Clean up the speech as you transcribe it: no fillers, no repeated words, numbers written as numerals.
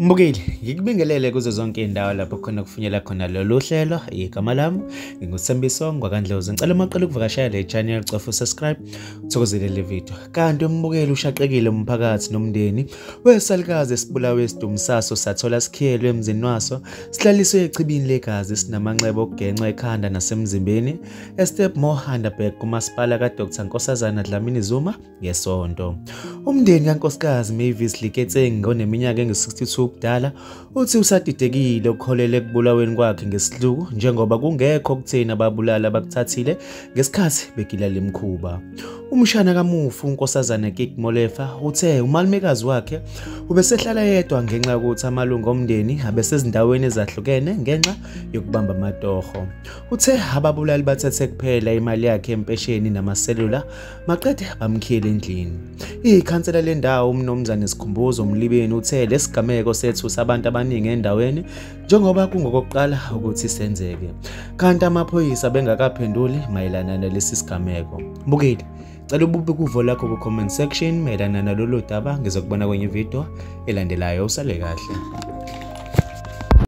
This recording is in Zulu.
Mbukeli, ngikubingelele kuzo zonke indawo lapho khona kufinyela khona lolu hlelo. Igama lami nginguSembiso Ngwakandlovu. Ngicela umaqala ukuvakashela le channel, cofa subscribe, uthokozele le video. Kanti umbukeli ushaqekile umphakathi nomndeni kwesalukazi esibulawe isidumsaso sathola sikhiyelwe emzini waso, sihlaliswe echibini legazi sinamanxeba okugenxa ekhanda nasemzimbeni, estep more Underberg kumasipala kaDr Nkosazana Dlamini Zuma ngesonto. Umndeni kankosikazi Mavis Liketseng oneminyaka engu-62 ubudala uthi usadidekile ukukholela ekubulaweni kwakhe ngesihluku njengoba kungekho okutheni ababulala bakuthathile ngesikhathi begilala imkhuba. Umshana kamufi uNkosazana Kik Molefa uthe umalumekazi wakhe ubesehlala yedwa ngenxa yokuthi amalungu omndeni abesezindaweni ezahlukene ngenxa yokubamba amatoho. Uthe ababulali bathethe kuphela imali yakhe empesheni namaselula maqede bamkhiyela endlini. Ikhansela lendawo umnomzane Sikhumbuzo Mlibeni uthe lesigameko sethu sabantu abaningi endaweni njengoba kungokokuqala ukuthi senzeke, kanti amaphoyisa bengakaphenduli mayelana nalesi sigameko. Mbukeli, cela ubuke uvo lakho ku comment section mayelana nalolu daba. Ngizokubona kwenye video elandelayo. Usale kahle.